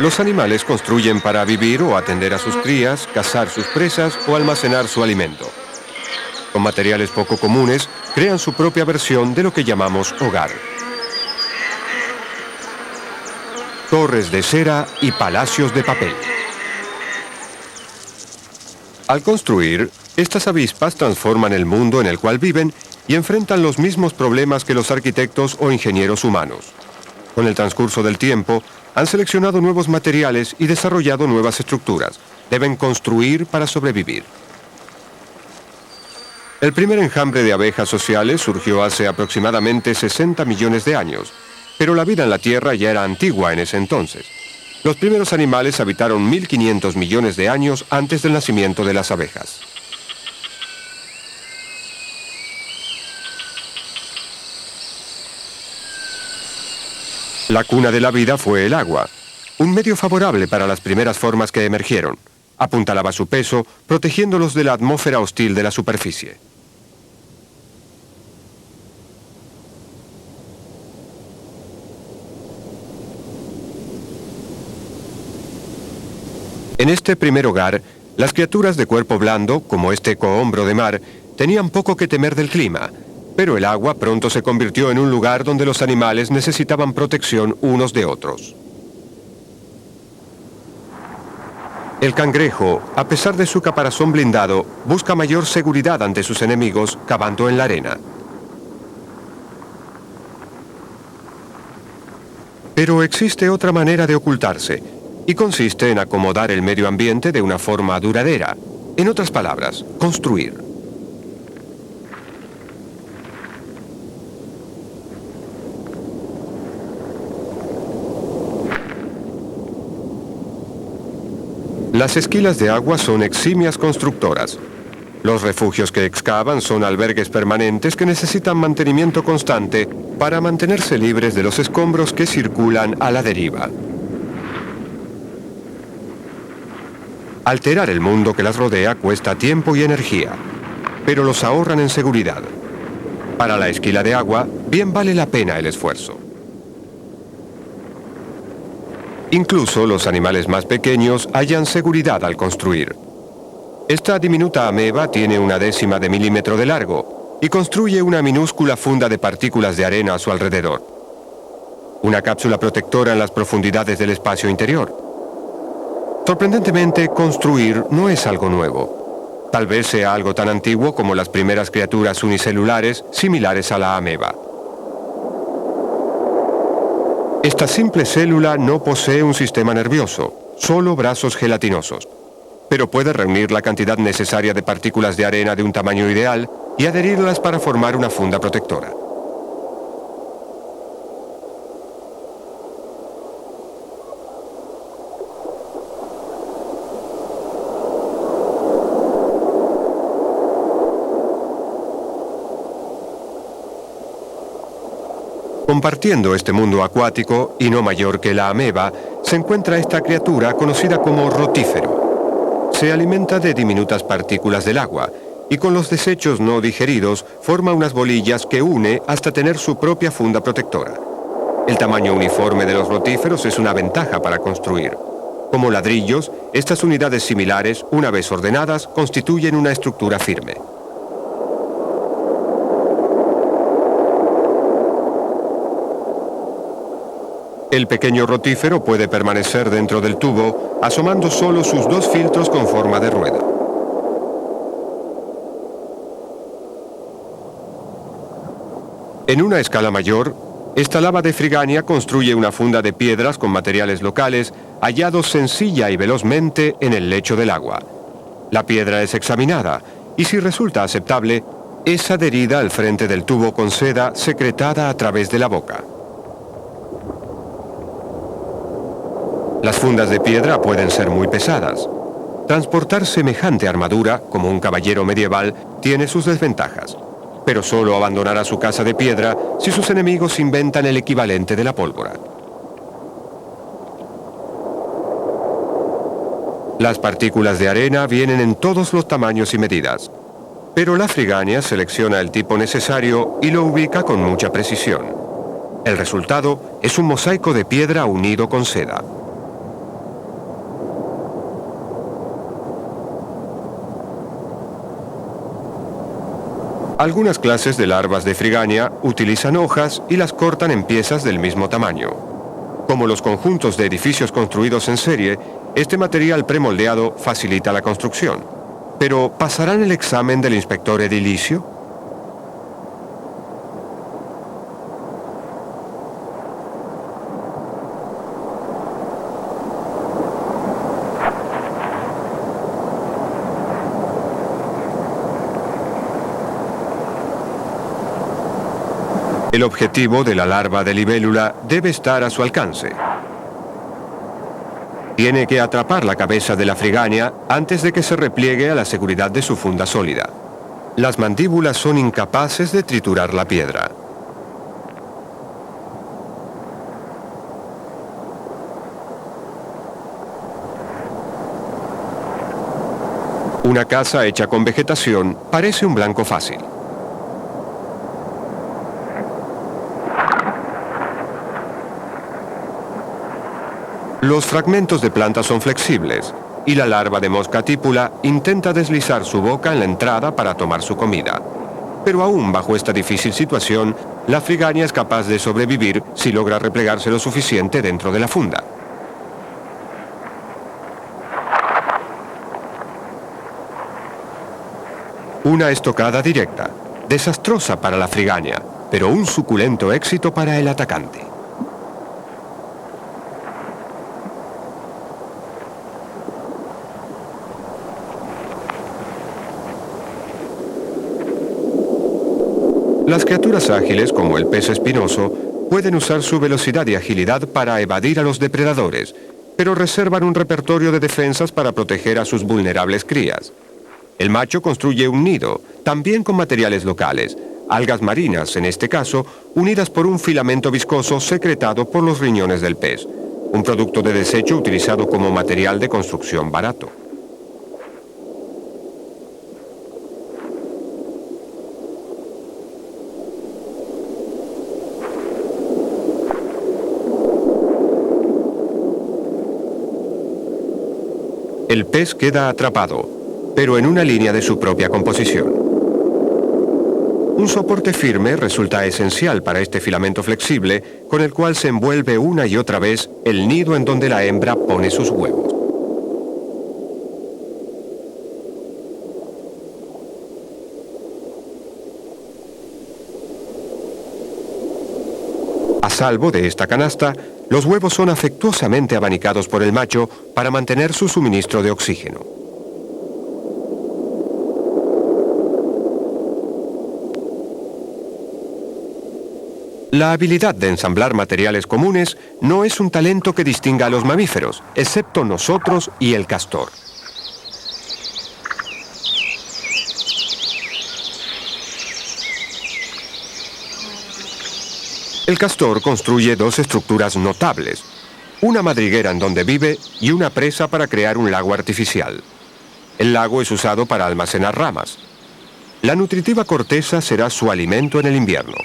Los animales construyen para vivir o atender a sus crías, cazar sus presas o almacenar su alimento. Con materiales poco comunes, crean su propia versión de lo que llamamos hogar. Torres de cera y palacios de papel. Al construir, estas avispas transforman el mundo en el cual viven y enfrentan los mismos problemas que los arquitectos o ingenieros humanos. Con el transcurso del tiempo, han seleccionado nuevos materiales y desarrollado nuevas estructuras. Deben construir para sobrevivir. El primer enjambre de abejas sociales surgió hace aproximadamente 60 millones de años, pero la vida en la Tierra ya era antigua en ese entonces. Los primeros animales habitaron 1.500 millones de años antes del nacimiento de las abejas. La cuna de la vida fue el agua, un medio favorable para las primeras formas que emergieron. Apuntalaba su peso, protegiéndolos de la atmósfera hostil de la superficie. En este primer hogar, las criaturas de cuerpo blando, como este cohombro de mar, tenían poco que temer del clima. Pero el agua pronto se convirtió en un lugar donde los animales necesitaban protección unos de otros. El cangrejo, a pesar de su caparazón blindado, busca mayor seguridad ante sus enemigos cavando en la arena. Pero existe otra manera de ocultarse, y consiste en acomodar el medio ambiente de una forma duradera. En otras palabras, construir. Las esquilas de agua son eximias constructoras. Los refugios que excavan son albergues permanentes que necesitan mantenimiento constante para mantenerse libres de los escombros que circulan a la deriva. Alterar el mundo que las rodea cuesta tiempo y energía, pero los ahorran en seguridad. Para la esquila de agua, bien vale la pena el esfuerzo. Incluso los animales más pequeños hallan seguridad al construir. Esta diminuta ameba tiene 1/10 de milímetro de largo y construye una minúscula funda de partículas de arena a su alrededor. Una cápsula protectora en las profundidades del espacio interior. Sorprendentemente, construir no es algo nuevo. Tal vez sea algo tan antiguo como las primeras criaturas unicelulares similares a la ameba. Esta simple célula no posee un sistema nervioso, solo brazos gelatinosos, pero puede reunir la cantidad necesaria de partículas de arena de un tamaño ideal y adherirlas para formar una funda protectora. Compartiendo este mundo acuático, y no mayor que la ameba, se encuentra esta criatura conocida como rotífero. Se alimenta de diminutas partículas del agua, y con los desechos no digeridos forma unas bolillas que une hasta tener su propia funda protectora. El tamaño uniforme de los rotíferos es una ventaja para construir. Como ladrillos, estas unidades similares, una vez ordenadas, constituyen una estructura firme. El pequeño rotífero puede permanecer dentro del tubo, asomando solo sus 2 filtros con forma de rueda. En una escala mayor, esta lava de Frigania construye una funda de piedras con materiales locales, hallados sencilla y velozmente en el lecho del agua. La piedra es examinada, y si resulta aceptable, es adherida al frente del tubo con seda secretada a través de la boca. Las fundas de piedra pueden ser muy pesadas. Transportar semejante armadura, como un caballero medieval, tiene sus desventajas. Pero solo abandonará su casa de piedra si sus enemigos inventan el equivalente de la pólvora. Las partículas de arena vienen en todos los tamaños y medidas. Pero la Frigania selecciona el tipo necesario y lo ubica con mucha precisión. El resultado es un mosaico de piedra unido con seda. Algunas clases de larvas de Frigania utilizan hojas y las cortan en piezas del mismo tamaño. Como los conjuntos de edificios construidos en serie, este material premoldeado facilita la construcción. Pero, ¿pasarán el examen del inspector edilicio? El objetivo de la larva de libélula debe estar a su alcance. Tiene que atrapar la cabeza de la Frigania antes de que se repliegue a la seguridad de su funda sólida. Las mandíbulas son incapaces de triturar la piedra. Una casa hecha con vegetación parece un blanco fácil. Los fragmentos de planta son flexibles y la larva de mosca típula intenta deslizar su boca en la entrada para tomar su comida. Pero aún bajo esta difícil situación, la Frigania es capaz de sobrevivir si logra replegarse lo suficiente dentro de la funda. Una estocada directa, desastrosa para la Frigania, pero un suculento éxito para el atacante. Las criaturas ágiles, como el pez espinoso, pueden usar su velocidad y agilidad para evadir a los depredadores, pero reservan un repertorio de defensas para proteger a sus vulnerables crías. El macho construye un nido, también con materiales locales, algas marinas, en este caso, unidas por un filamento viscoso secretado por los riñones del pez, un producto de desecho utilizado como material de construcción barato. El pez queda atrapado, pero en una línea de su propia composición. Un soporte firme resulta esencial para este filamento flexible, con el cual se envuelve una y otra vez el nido en donde la hembra pone sus huevos. A salvo de esta canasta, los huevos son afectuosamente abanicados por el macho para mantener su suministro de oxígeno. La habilidad de ensamblar materiales comunes no es un talento que distinga a los mamíferos, excepto nosotros y el castor. El castor construye dos estructuras notables, una madriguera en donde vive y una presa para crear un lago artificial. El lago es usado para almacenar ramas. La nutritiva corteza será su alimento en el invierno.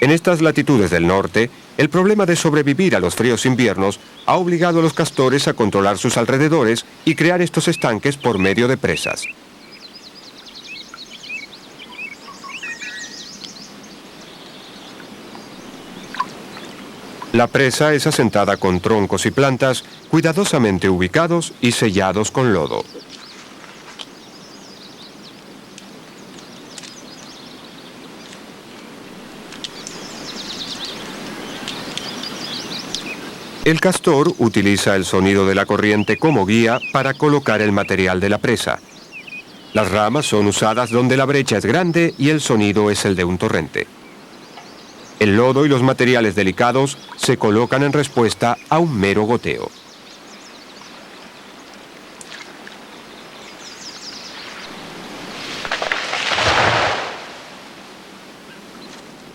En estas latitudes del norte, el problema de sobrevivir a los fríos inviernos ha obligado a los castores a controlar sus alrededores y crear estos estanques por medio de presas. La presa es asentada con troncos y plantas cuidadosamente ubicados y sellados con lodo. El castor utiliza el sonido de la corriente como guía para colocar el material de la presa. Las ramas son usadas donde la brecha es grande y el sonido es el de un torrente. El lodo y los materiales delicados se colocan en respuesta a un mero goteo.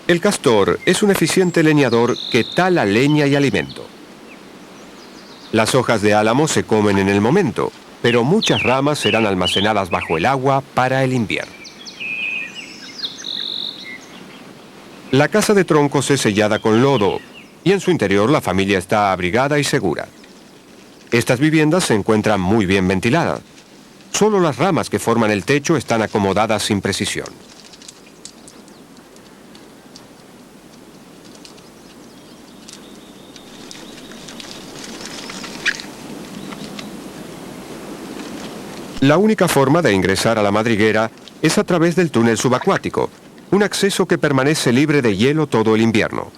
El castor es un eficiente leñador que tala leña y alimento. Las hojas de álamo se comen en el momento, pero muchas ramas serán almacenadas bajo el agua para el invierno. La casa de troncos es sellada con lodo y en su interior la familia está abrigada y segura. Estas viviendas se encuentran muy bien ventiladas. Solo las ramas que forman el techo están acomodadas sin precisión. La única forma de ingresar a la madriguera es a través del túnel subacuático, un acceso que permanece libre de hielo todo el invierno.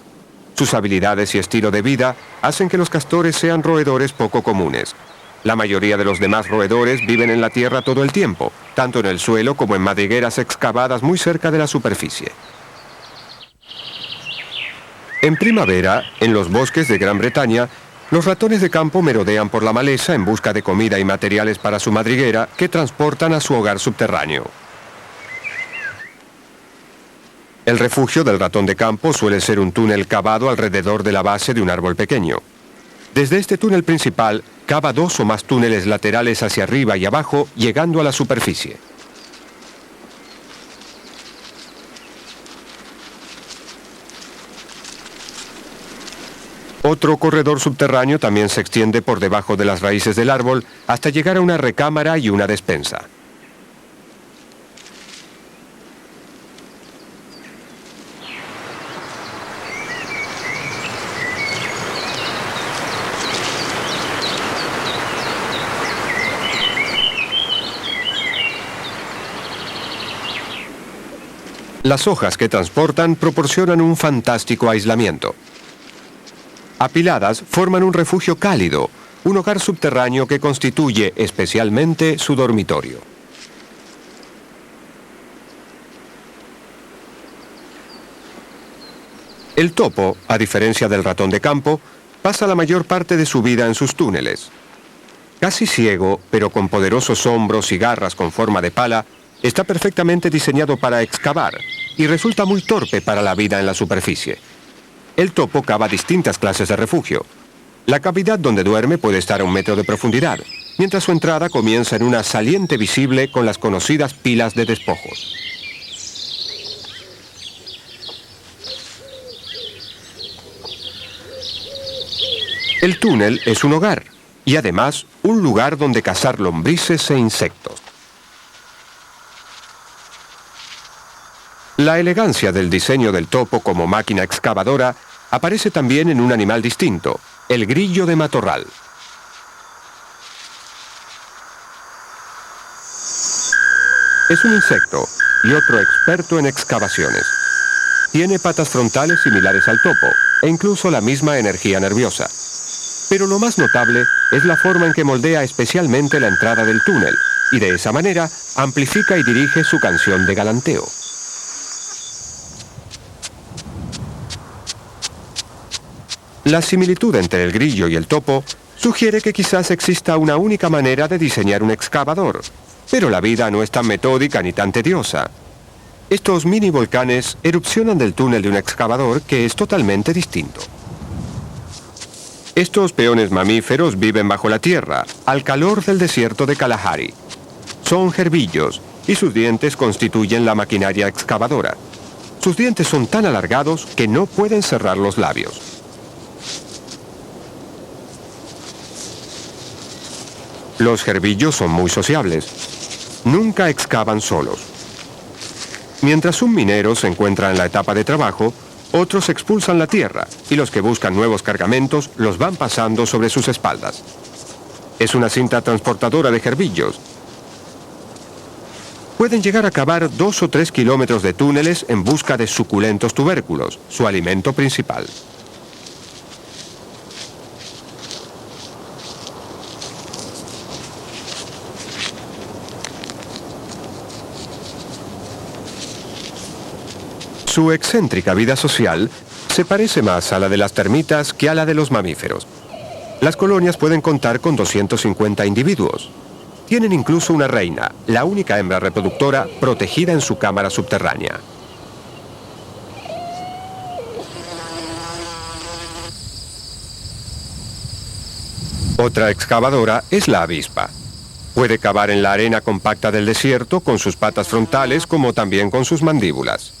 Sus habilidades y estilo de vida hacen que los castores sean roedores poco comunes. La mayoría de los demás roedores viven en la tierra todo el tiempo, tanto en el suelo como en madrigueras excavadas muy cerca de la superficie. En primavera, en los bosques de Gran Bretaña, los ratones de campo merodean por la maleza en busca de comida y materiales para su madriguera que transportan a su hogar subterráneo. El refugio del ratón de campo suele ser un túnel cavado alrededor de la base de un árbol pequeño. Desde este túnel principal, cava 2 o más túneles laterales hacia arriba y abajo, llegando a la superficie. Otro corredor subterráneo también se extiende por debajo de las raíces del árbol hasta llegar a una recámara y una despensa. Las hojas que transportan proporcionan un fantástico aislamiento. Apiladas forman un refugio cálido, un hogar subterráneo que constituye especialmente su dormitorio. El topo, a diferencia del ratón de campo, pasa la mayor parte de su vida en sus túneles. Casi ciego, pero con poderosos hombros y garras con forma de pala, está perfectamente diseñado para excavar y resulta muy torpe para la vida en la superficie. El topo cava distintas clases de refugio. La cavidad donde duerme puede estar a 1 metro de profundidad, mientras su entrada comienza en una saliente visible con las conocidas pilas de despojos. El túnel es un hogar y además un lugar donde cazar lombrices e insectos. La elegancia del diseño del topo como máquina excavadora aparece también en un animal distinto, el grillo de matorral. Es un insecto y otro experto en excavaciones. Tiene patas frontales similares al topo e incluso la misma energía nerviosa. Pero lo más notable es la forma en que moldea especialmente la entrada del túnel y de esa manera amplifica y dirige su canción de galanteo. La similitud entre el grillo y el topo sugiere que quizás exista una única manera de diseñar un excavador, pero la vida no es tan metódica ni tan tediosa. Estos mini volcanes erupcionan del túnel de un excavador que es totalmente distinto. Estos peones mamíferos viven bajo la tierra, al calor del desierto de Kalahari. Son gerbillos y sus dientes constituyen la maquinaria excavadora. Sus dientes son tan alargados que no pueden cerrar los labios. Los gerbillos son muy sociables. Nunca excavan solos. Mientras un minero se encuentra en la etapa de trabajo, otros expulsan la tierra y los que buscan nuevos cargamentos los van pasando sobre sus espaldas. Es una cinta transportadora de gerbillos. Pueden llegar a cavar 2 o 3 kilómetros de túneles en busca de suculentos tubérculos, su alimento principal. Su excéntrica vida social se parece más a la de las termitas que a la de los mamíferos. Las colonias pueden contar con 250 individuos. Tienen incluso una reina, la única hembra reproductora protegida en su cámara subterránea. Otra excavadora es la avispa. Puede cavar en la arena compacta del desierto con sus patas frontales como también con sus mandíbulas.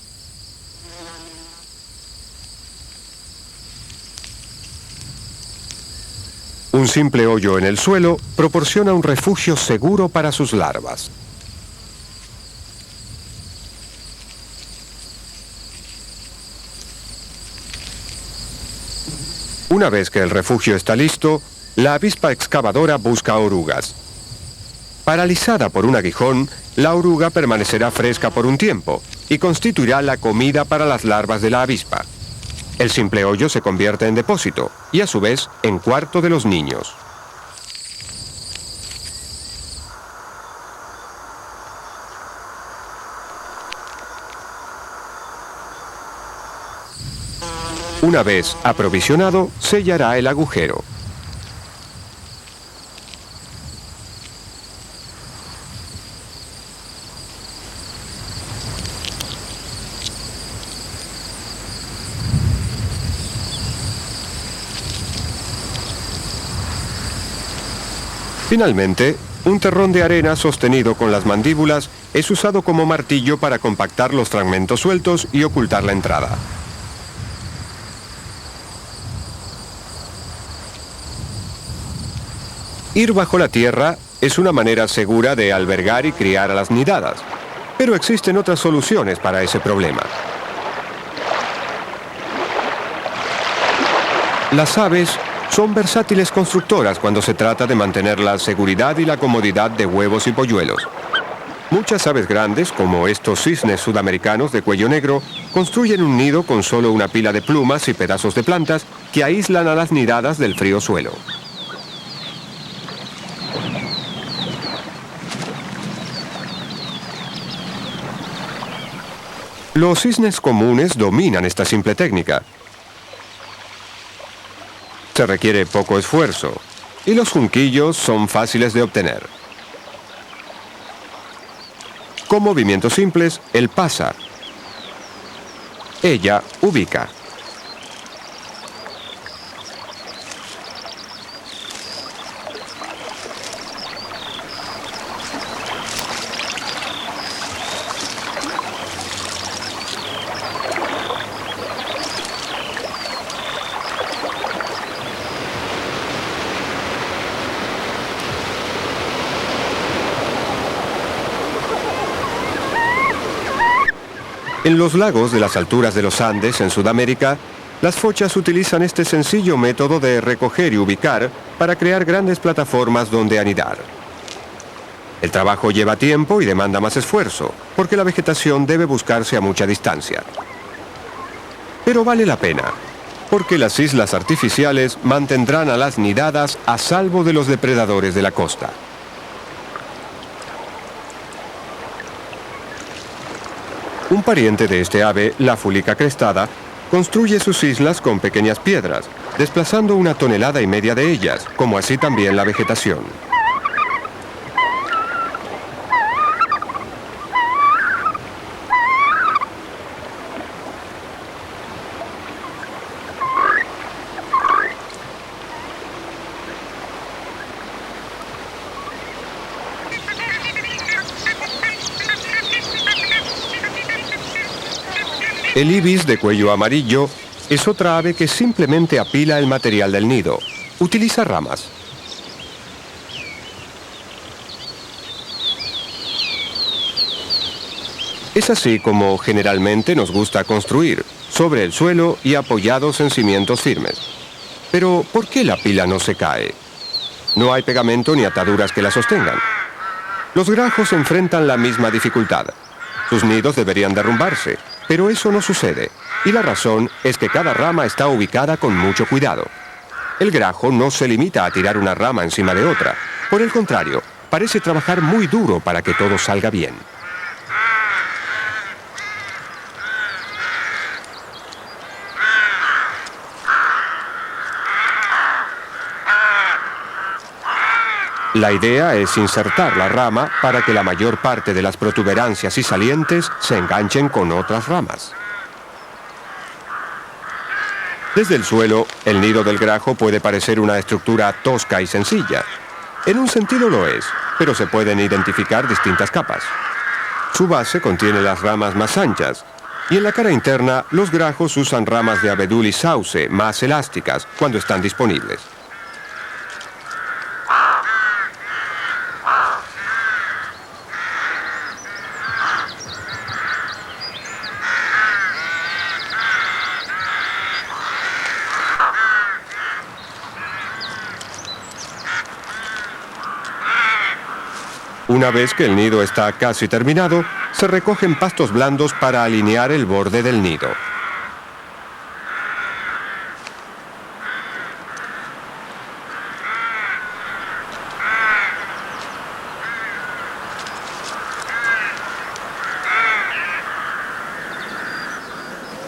Un simple hoyo en el suelo proporciona un refugio seguro para sus larvas. Una vez que el refugio está listo, la avispa excavadora busca orugas. Paralizada por un aguijón, la oruga permanecerá fresca por un tiempo y constituirá la comida para las larvas de la avispa. El simple hoyo se convierte en depósito y a su vez en cuarto de los niños. Una vez aprovisionado, sellará el agujero. Finalmente, un terrón de arena sostenido con las mandíbulas es usado como martillo para compactar los fragmentos sueltos y ocultar la entrada. Ir bajo la tierra es una manera segura de albergar y criar a las nidadas, pero existen otras soluciones para ese problema. Las aves son versátiles constructoras cuando se trata de mantener la seguridad y la comodidad de huevos y polluelos. Muchas aves grandes, como estos cisnes sudamericanos de cuello negro, construyen un nido con solo una pila de plumas y pedazos de plantas que aíslan a las nidadas del frío suelo. Los cisnes comunes dominan esta simple técnica. Se requiere poco esfuerzo y los junquillos son fáciles de obtener. Con movimientos simples, él pasa. Ella ubica. En los lagos de las alturas de los Andes, en Sudamérica, las fochas utilizan este sencillo método de recoger y ubicar para crear grandes plataformas donde anidar. El trabajo lleva tiempo y demanda más esfuerzo, porque la vegetación debe buscarse a mucha distancia. Pero vale la pena, porque las islas artificiales mantendrán a las nidadas a salvo de los depredadores de la costa. Un pariente de este ave, la fulica crestada, construye sus islas con pequeñas piedras, desplazando 1,5 toneladas de ellas, como así también la vegetación. El ibis de cuello amarillo es otra ave que simplemente apila el material del nido. Utiliza ramas. Es así como generalmente nos gusta construir, sobre el suelo y apoyados en cimientos firmes. Pero, ¿por qué la pila no se cae? No hay pegamento ni ataduras que la sostengan. Los grajos enfrentan la misma dificultad. Sus nidos deberían derrumbarse, pero eso no sucede, y la razón es que cada rama está ubicada con mucho cuidado. El grajo no se limita a tirar una rama encima de otra. Por el contrario, parece trabajar muy duro para que todo salga bien. La idea es insertar la rama para que la mayor parte de las protuberancias y salientes se enganchen con otras ramas. Desde el suelo, el nido del grajo puede parecer una estructura tosca y sencilla. En un sentido lo es, pero se pueden identificar distintas capas. Su base contiene las ramas más anchas, y en la cara interna los grajos usan ramas de abedul y sauce más elásticas cuando están disponibles. Una vez que el nido está casi terminado, se recogen pastos blandos para alinear el borde del nido.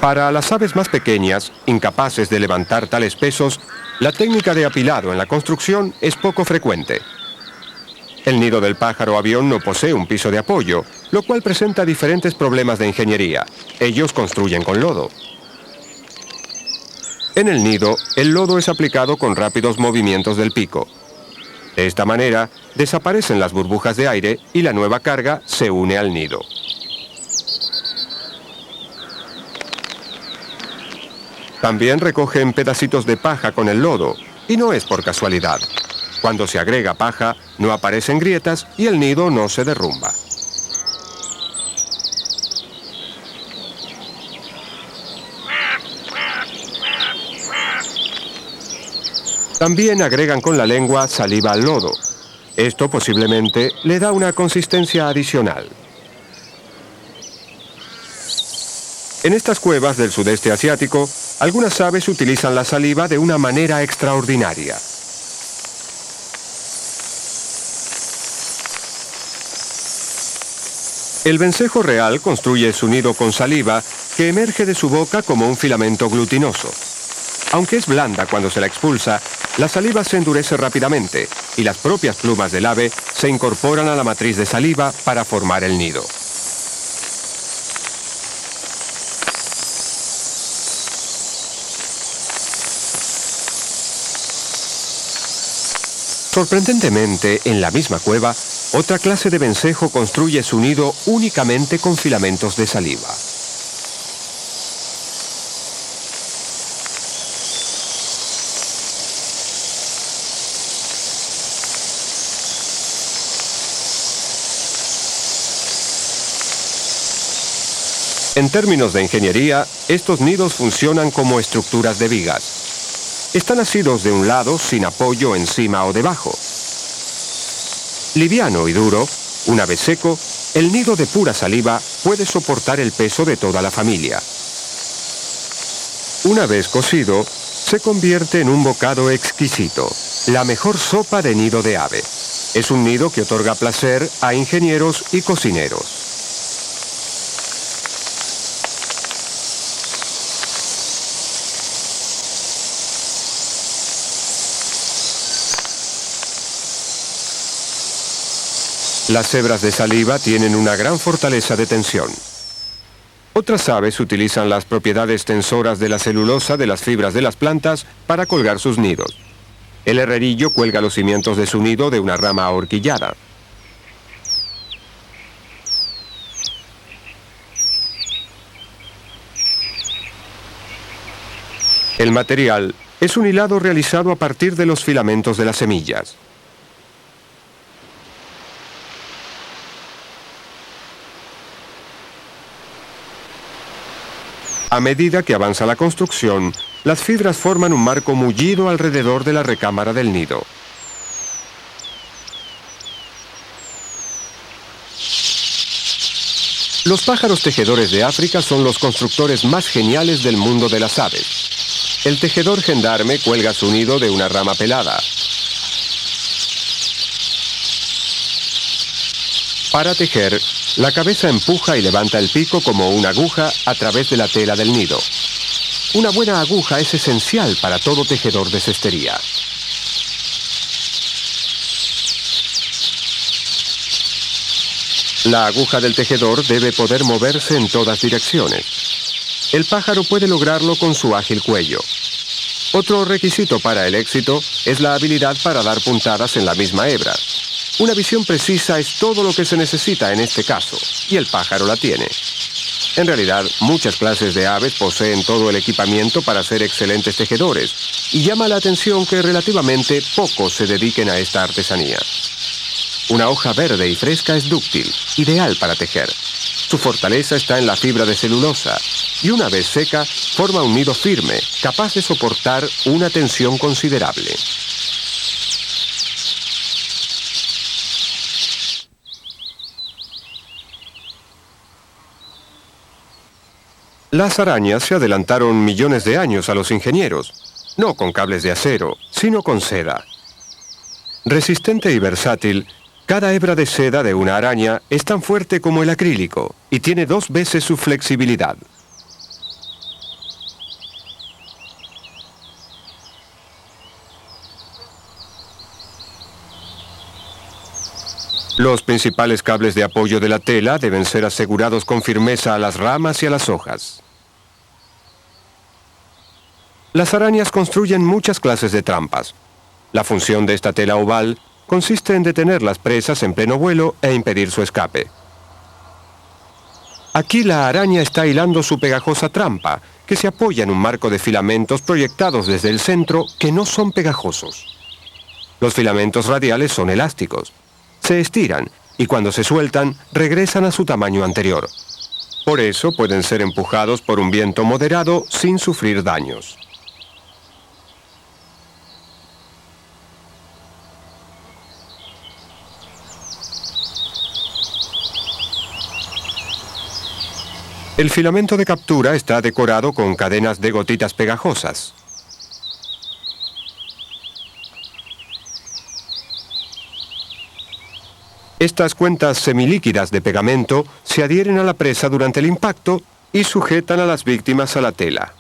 Para las aves más pequeñas, incapaces de levantar tales pesos, la técnica de apilado en la construcción es poco frecuente. El nido del pájaro avión no posee un piso de apoyo, lo cual presenta diferentes problemas de ingeniería. Ellos construyen con lodo. En el nido, el lodo es aplicado con rápidos movimientos del pico. De esta manera, desaparecen las burbujas de aire y la nueva carga se une al nido. También recogen pedacitos de paja con el lodo, y no es por casualidad. Cuando se agrega paja, no aparecen grietas y el nido no se derrumba. También agregan con la lengua saliva al lodo. Esto posiblemente le da una consistencia adicional. En estas cuevas del sudeste asiático, algunas aves utilizan la saliva de una manera extraordinaria. El vencejo real construye su nido con saliva que emerge de su boca como un filamento glutinoso. Aunque es blanda cuando se la expulsa, la saliva se endurece rápidamente y las propias plumas del ave se incorporan a la matriz de saliva para formar el nido. Sorprendentemente, en la misma cueva, otra clase de vencejo construye su nido únicamente con filamentos de saliva. En términos de ingeniería, estos nidos funcionan como estructuras de vigas. Están asidos de un lado sin apoyo encima o debajo. Liviano y duro, una vez seco, el nido de pura saliva puede soportar el peso de toda la familia. Una vez cocido, se convierte en un bocado exquisito, la mejor sopa de nido de ave. Es un nido que otorga placer a ingenieros y cocineros. Las hebras de saliva tienen una gran fortaleza de tensión. Otras aves utilizan las propiedades tensoras de la celulosa de las fibras de las plantas para colgar sus nidos. El herrerillo cuelga los cimientos de su nido de una rama ahorquillada. El material es un hilado realizado a partir de los filamentos de las semillas. A medida que avanza la construcción, las fibras forman un marco mullido alrededor de la recámara del nido. Los pájaros tejedores de África son los constructores más geniales del mundo de las aves. El tejedor gendarme cuelga su nido de una rama pelada. Para tejer, la cabeza empuja y levanta el pico como una aguja a través de la tela del nido. Una buena aguja es esencial para todo tejedor de cestería. La aguja del tejedor debe poder moverse en todas direcciones. El pájaro puede lograrlo con su ágil cuello. Otro requisito para el éxito es la habilidad para dar puntadas en la misma hebra. Una visión precisa es todo lo que se necesita en este caso, y el pájaro la tiene. En realidad, muchas clases de aves poseen todo el equipamiento para ser excelentes tejedores, y llama la atención que relativamente pocos se dediquen a esta artesanía. Una hoja verde y fresca es dúctil, ideal para tejer. Su fortaleza está en la fibra de celulosa, y una vez seca, forma un nido firme, capaz de soportar una tensión considerable. Las arañas se adelantaron millones de años a los ingenieros, no con cables de acero, sino con seda. Resistente y versátil, cada hebra de seda de una araña es tan fuerte como el acrílico y tiene 2 veces su flexibilidad. Los principales cables de apoyo de la tela deben ser asegurados con firmeza a las ramas y a las hojas. Las arañas construyen muchas clases de trampas. La función de esta tela oval consiste en detener las presas en pleno vuelo e impedir su escape. Aquí la araña está hilando su pegajosa trampa, que se apoya en un marco de filamentos proyectados desde el centro que no son pegajosos. Los filamentos radiales son elásticos. Se estiran y cuando se sueltan, regresan a su tamaño anterior. Por eso pueden ser empujados por un viento moderado sin sufrir daños. El filamento de captura está decorado con cadenas de gotitas pegajosas. Estas cuentas semilíquidas de pegamento se adhieren a la presa durante el impacto y sujetan a las víctimas a la tela.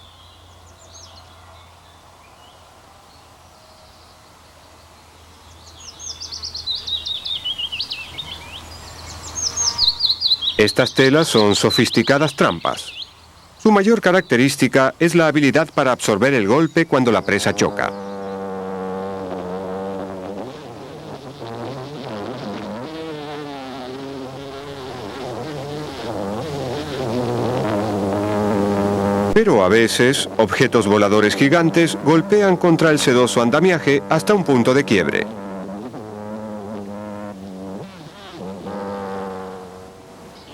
Estas telas son sofisticadas trampas. Su mayor característica es la habilidad para absorber el golpe cuando la presa choca. Pero a veces, objetos voladores gigantes golpean contra el sedoso andamiaje hasta un punto de quiebre.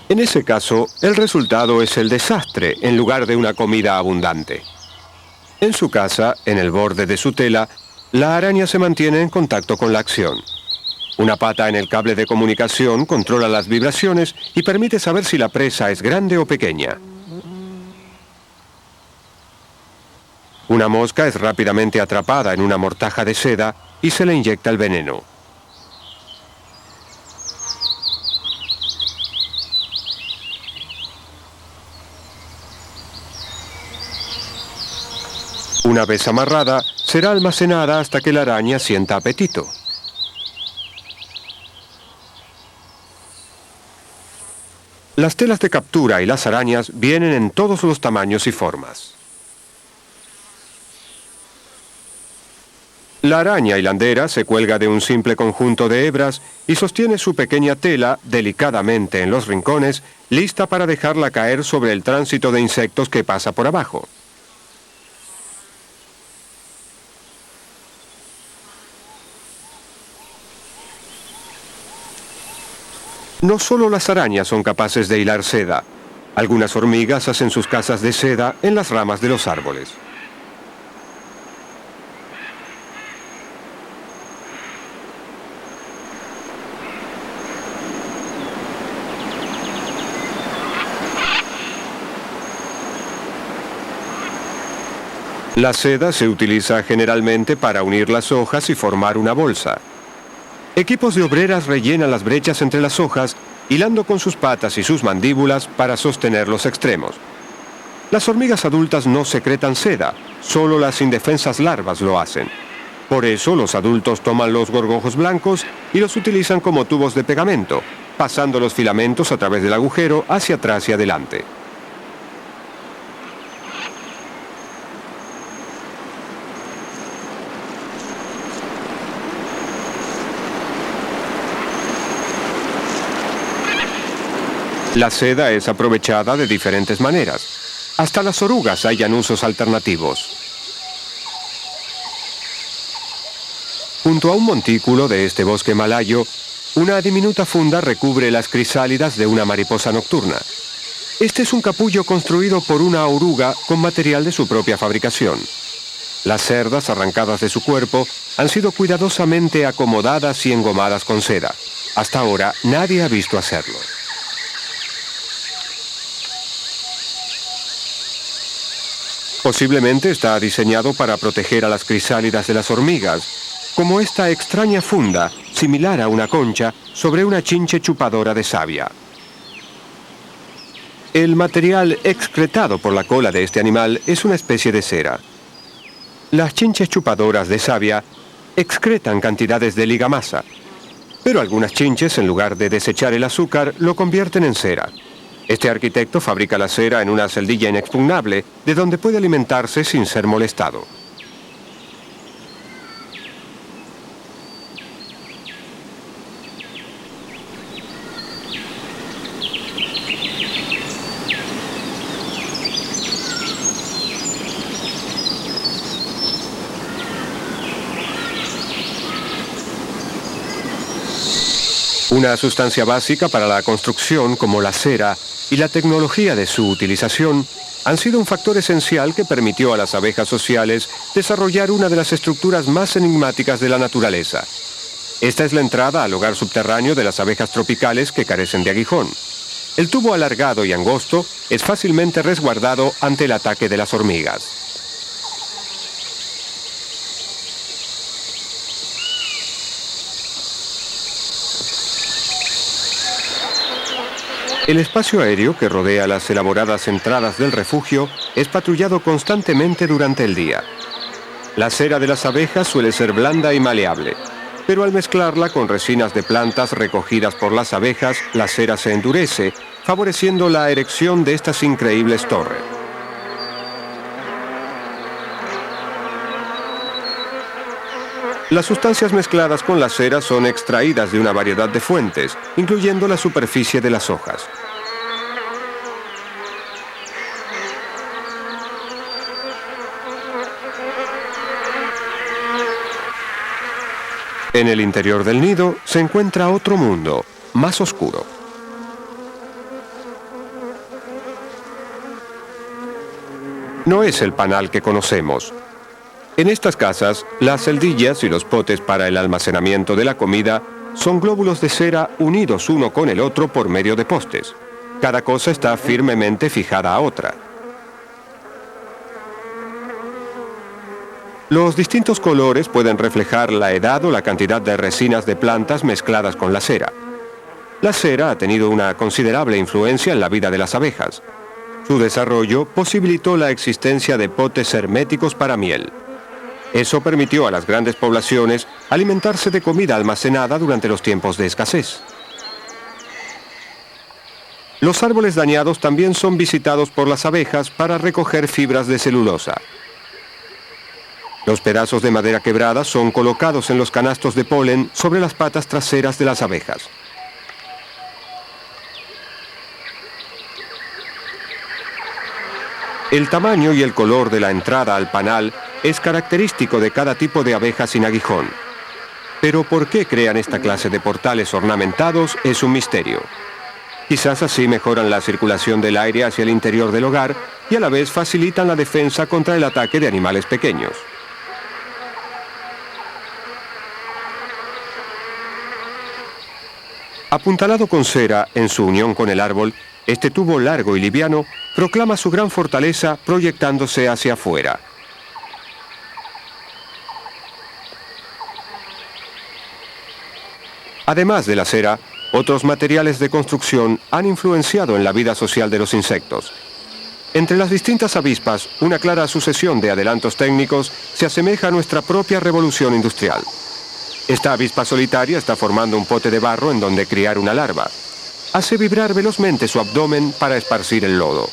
En ese caso, el resultado es el desastre en lugar de una comida abundante. En su casa, en el borde de su tela, la araña se mantiene en contacto con la acción. Una pata en el cable de comunicación controla las vibraciones y permite saber si la presa es grande o pequeña. Una mosca es rápidamente atrapada en una mortaja de seda y se le inyecta el veneno. Una vez amarrada, será almacenada hasta que la araña sienta apetito. Las telas de captura y las arañas vienen en todos los tamaños y formas. La araña hilandera se cuelga de un simple conjunto de hebras y sostiene su pequeña tela delicadamente en los rincones, lista para dejarla caer sobre el tránsito de insectos que pasa por abajo. No solo las arañas son capaces de hilar seda. Algunas hormigas hacen sus casas de seda en las ramas de los árboles. La seda se utiliza generalmente para unir las hojas y formar una bolsa. Equipos de obreras rellenan las brechas entre las hojas, hilando con sus patas y sus mandíbulas para sostener los extremos. Las hormigas adultas no secretan seda, solo las indefensas larvas lo hacen. Por eso los adultos toman los gorgojos blancos y los utilizan como tubos de pegamento, pasando los filamentos a través del agujero hacia atrás y adelante. La seda es aprovechada de diferentes maneras. Hasta las orugas hallan usos alternativos. Junto a un montículo de este bosque malayo, una diminuta funda recubre las crisálidas de una mariposa nocturna. Este es un capullo construido por una oruga con material de su propia fabricación. Las cerdas arrancadas de su cuerpo han sido cuidadosamente acomodadas y engomadas con seda. Hasta ahora nadie ha visto hacerlo. Posiblemente está diseñado para proteger a las crisálidas de las hormigas, como esta extraña funda, similar a una concha, sobre una chinche chupadora de savia. El material excretado por la cola de este animal es una especie de cera. Las chinches chupadoras de savia excretan cantidades de ligamasa, pero algunas chinches, en lugar de desechar el azúcar, lo convierten en cera. Este arquitecto fabrica la cera en una celdilla inexpugnable, de donde puede alimentarse sin ser molestado. Una sustancia básica para la construcción como la cera y la tecnología de su utilización han sido un factor esencial que permitió a las abejas sociales desarrollar una de las estructuras más enigmáticas de la naturaleza. Esta es la entrada al hogar subterráneo de las abejas tropicales que carecen de aguijón. El tubo alargado y angosto es fácilmente resguardado ante el ataque de las hormigas. El espacio aéreo que rodea las elaboradas entradas del refugio es patrullado constantemente durante el día. La cera de las abejas suele ser blanda y maleable, pero al mezclarla con resinas de plantas recogidas por las abejas, la cera se endurece, favoreciendo la erección de estas increíbles torres. Las sustancias mezcladas con la cera son extraídas de una variedad de fuentes, incluyendo la superficie de las hojas. En el interior del nido se encuentra otro mundo, más oscuro. No es el panal que conocemos. En estas casas, las celdillas y los potes para el almacenamiento de la comida son glóbulos de cera unidos uno con el otro por medio de postes. Cada cosa está firmemente fijada a otra. Los distintos colores pueden reflejar la edad o la cantidad de resinas de plantas mezcladas con la cera. La cera ha tenido una considerable influencia en la vida de las abejas. Su desarrollo posibilitó la existencia de potes herméticos para miel. Eso permitió a las grandes poblaciones alimentarse de comida almacenada durante los tiempos de escasez. Los árboles dañados también son visitados por las abejas para recoger fibras de celulosa. Los pedazos de madera quebrada son colocados en los canastos de polen sobre las patas traseras de las abejas. El tamaño y el color de la entrada al panal es característico de cada tipo de abeja sin aguijón. Pero ¿por qué crean esta clase de portales ornamentados? Es un misterio. Quizás así mejoran la circulación del aire hacia el interior del hogar y a la vez facilitan la defensa contra el ataque de animales pequeños. Apuntalado con cera en su unión con el árbol, este tubo largo y liviano proclama su gran fortaleza proyectándose hacia afuera. Además de la cera, otros materiales de construcción han influenciado en la vida social de los insectos. Entre las distintas avispas, una clara sucesión de adelantos técnicos se asemeja a nuestra propia revolución industrial. Esta avispa solitaria está formando un pote de barro en donde criar una larva. Hace vibrar velozmente su abdomen para esparcir el lodo.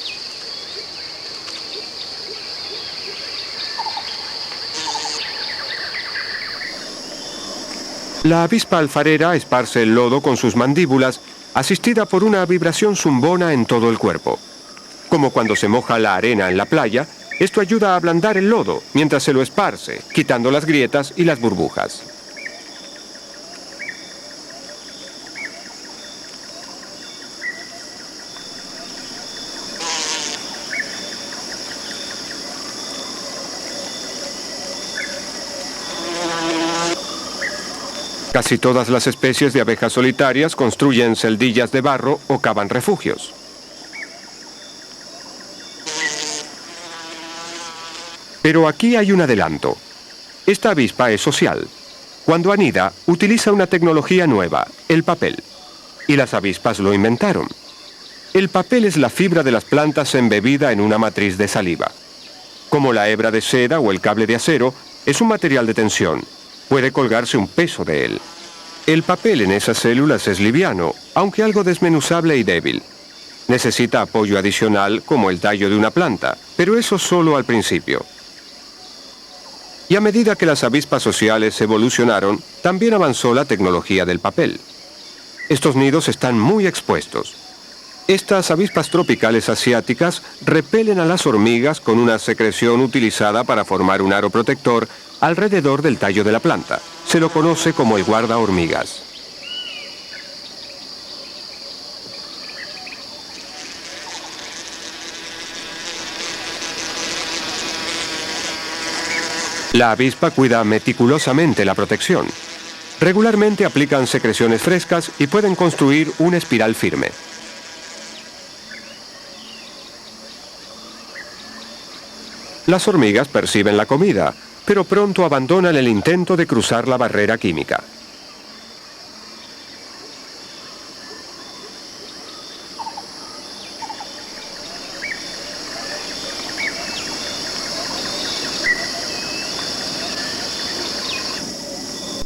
La avispa alfarera esparce el lodo con sus mandíbulas, asistida por una vibración zumbona en todo el cuerpo. Como cuando se moja la arena en la playa, esto ayuda a ablandar el lodo mientras se lo esparce, quitando las grietas y las burbujas. Casi todas las especies de abejas solitarias construyen celdillas de barro o cavan refugios. Pero aquí hay un adelanto. Esta avispa es social. Cuando anida, utiliza una tecnología nueva, el papel. Y las avispas lo inventaron. El papel es la fibra de las plantas embebida en una matriz de saliva. Como la hebra de seda o el cable de acero, es un material de tensión. Puede colgarse un peso de él. El papel en esas células es liviano, aunque algo desmenuzable y débil. Necesita apoyo adicional como el tallo de una planta, pero eso solo al principio. Y a medida que las avispas sociales evolucionaron, también avanzó la tecnología del papel. Estos nidos están muy expuestos. Estas avispas tropicales asiáticas repelen a las hormigas con una secreción utilizada para formar un aro protector alrededor del tallo de la planta. Se lo conoce como el guarda hormigas. La avispa cuida meticulosamente la protección. Regularmente aplican secreciones frescas y pueden construir una espiral firme. Las hormigas perciben la comida, pero pronto abandonan el intento de cruzar la barrera química.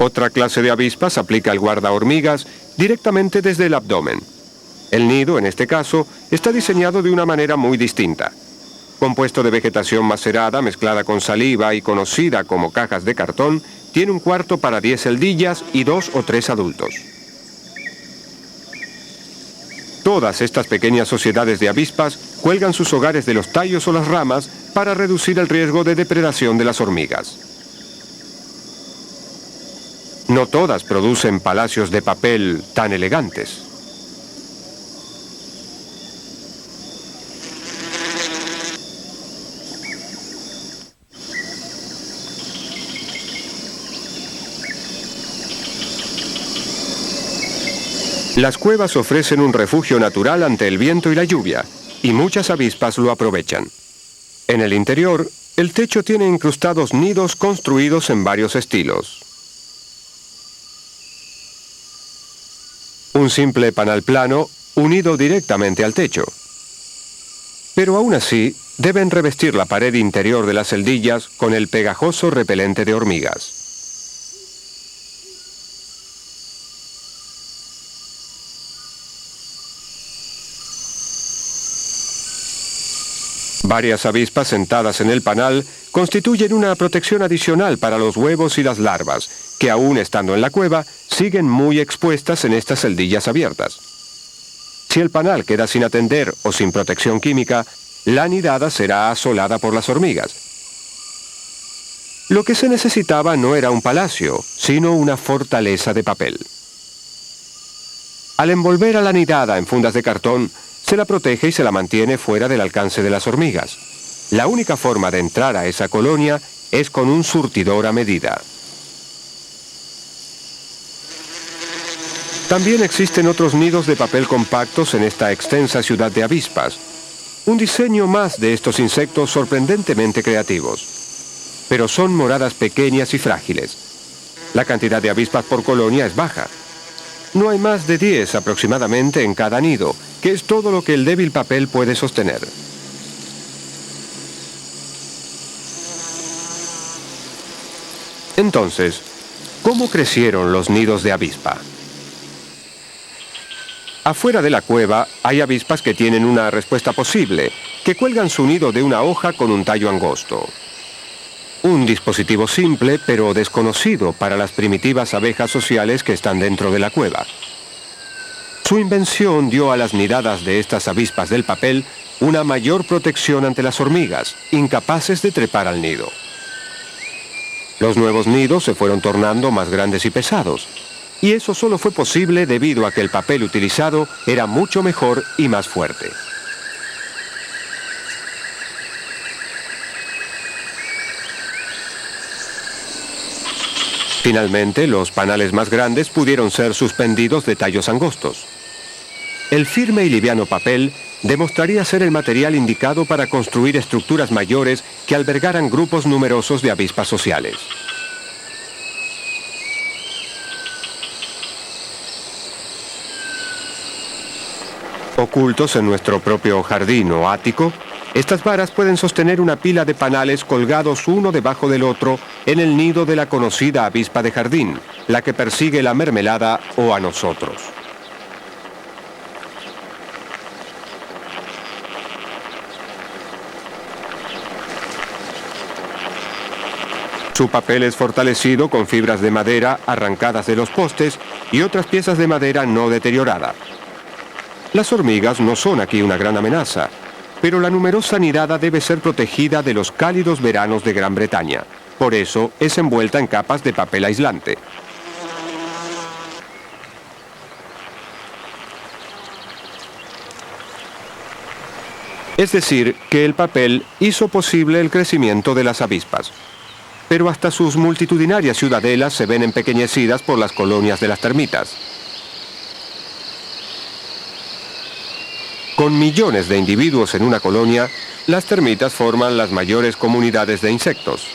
Otra clase de avispas aplica el guarda hormigas directamente desde el abdomen. El nido, en este caso, está diseñado de una manera muy distinta. Compuesto de vegetación macerada mezclada con saliva y conocida como cajas de cartón, tiene un cuarto para 10 celdillas y 2 o 3 adultos. Todas estas pequeñas sociedades de avispas cuelgan sus hogares de los tallos o las ramas para reducir el riesgo de depredación de las hormigas. No todas producen palacios de papel tan elegantes. Las cuevas ofrecen un refugio natural ante el viento y la lluvia, y muchas avispas lo aprovechan. En el interior, el techo tiene incrustados nidos construidos en varios estilos. Un simple panal plano unido directamente al techo. Pero aún así, deben revestir la pared interior de las celdillas con el pegajoso repelente de hormigas. Varias avispas sentadas en el panal constituyen una protección adicional para los huevos y las larvas, que aún estando en la cueva, siguen muy expuestas en estas celdillas abiertas. Si el panal queda sin atender o sin protección química, la nidada será asolada por las hormigas. Lo que se necesitaba no era un palacio, sino una fortaleza de papel. Al envolver a la nidada en fundas de cartón, se la protege y se la mantiene fuera del alcance de las hormigas. La única forma de entrar a esa colonia es con un surtidor a medida. También existen otros nidos de papel compactos en esta extensa ciudad de avispas. Un diseño más de estos insectos sorprendentemente creativos. Pero son moradas pequeñas y frágiles. La cantidad de avispas por colonia es baja. No hay más de 10 aproximadamente en cada nido, que es todo lo que el débil papel puede sostener. Entonces, ¿cómo crecieron los nidos de avispa? Afuera de la cueva hay avispas que tienen una respuesta posible, que cuelgan su nido de una hoja con un tallo angosto. Un dispositivo simple, pero desconocido para las primitivas abejas sociales que están dentro de la cueva. Su invención dio a las nidadas de estas avispas del papel una mayor protección ante las hormigas, incapaces de trepar al nido. Los nuevos nidos se fueron tornando más grandes y pesados, y eso solo fue posible debido a que el papel utilizado era mucho mejor y más fuerte. Finalmente, los panales más grandes pudieron ser suspendidos de tallos angostos. El firme y liviano papel demostraría ser el material indicado para construir estructuras mayores que albergaran grupos numerosos de avispas sociales. Ocultos en nuestro propio jardín o ático, estas varas pueden sostener una pila de panales colgados uno debajo del otro en el nido de la conocida avispa de jardín, la que persigue la mermelada o a nosotros. Su papel es fortalecido con fibras de madera arrancadas de los postes y otras piezas de madera no deteriorada. Las hormigas no son aquí una gran amenaza, pero la numerosa nidada debe ser protegida de los cálidos veranos de Gran Bretaña. Por eso es envuelta en capas de papel aislante. Es decir, que el papel hizo posible el crecimiento de las avispas. Pero hasta sus multitudinarias ciudadelas se ven empequeñecidas por las colonias de las termitas. Con millones de individuos en una colonia, las termitas forman las mayores comunidades de insectos.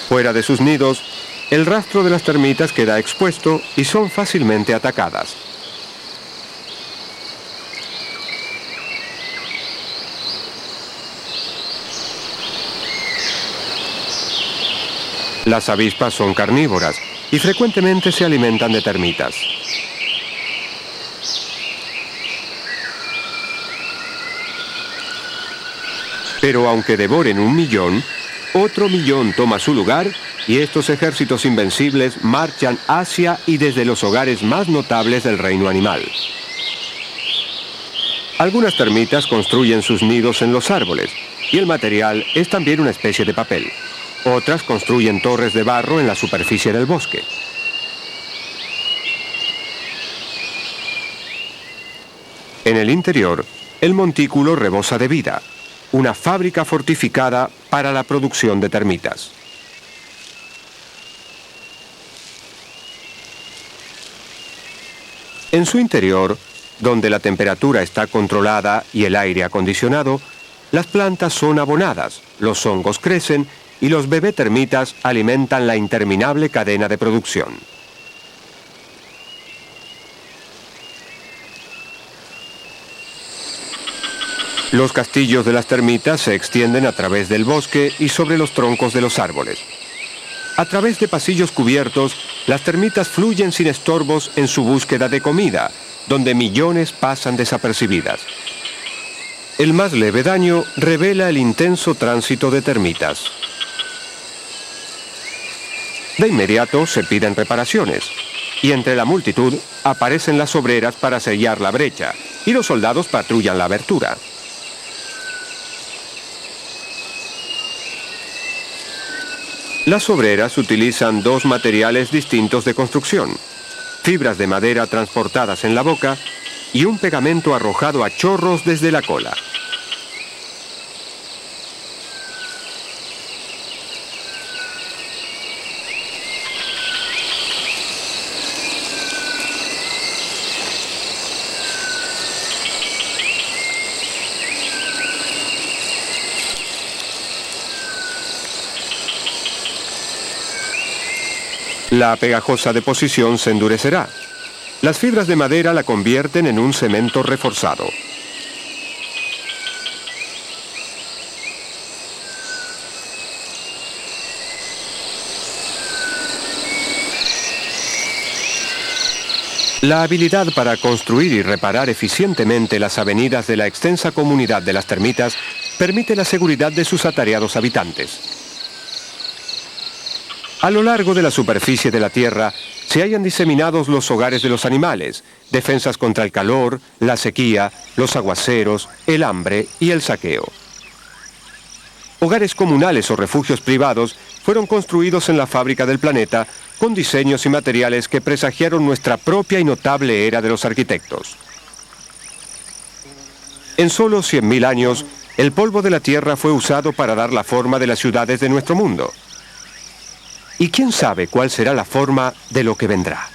Fuera de sus nidos, el rastro de las termitas queda expuesto y son fácilmente atacadas. Las avispas son carnívoras y frecuentemente se alimentan de termitas. Pero aunque devoren 1 millón, otro millón toma su lugar y estos ejércitos invencibles marchan hacia y desde los hogares más notables del reino animal. Algunas termitas construyen sus nidos en los árboles y el material es también una especie de papel. Otras construyen torres de barro en la superficie del bosque. En el interior, el montículo rebosa de vida, una fábrica fortificada para la producción de termitas. En su interior, donde la temperatura está controlada y el aire acondicionado, las plantas son abonadas, los hongos crecen y los bebé termitas alimentan la interminable cadena de producción. Los castillos de las termitas se extienden a través del bosque y sobre los troncos de los árboles. A través de pasillos cubiertos, las termitas fluyen sin estorbos en su búsqueda de comida, donde millones pasan desapercibidas. El más leve daño revela el intenso tránsito de termitas. De inmediato se piden reparaciones, y entre la multitud aparecen las obreras para sellar la brecha, y los soldados patrullan la abertura. Las obreras utilizan 2 materiales distintos de construcción: fibras de madera transportadas en la boca y un pegamento arrojado a chorros desde la cola. La pegajosa deposición se endurecerá. Las fibras de madera la convierten en un cemento reforzado. La habilidad para construir y reparar eficientemente las avenidas de la extensa comunidad de las termitas permite la seguridad de sus atareados habitantes. A lo largo de la superficie de la Tierra se hallan diseminados los hogares de los animales, defensas contra el calor, la sequía, los aguaceros, el hambre y el saqueo. Hogares comunales o refugios privados fueron construidos en la fábrica del planeta con diseños y materiales que presagiaron nuestra propia y notable era de los arquitectos. En solo 100.000 años, el polvo de la Tierra fue usado para dar la forma de las ciudades de nuestro mundo. Y quién sabe cuál será la forma de lo que vendrá.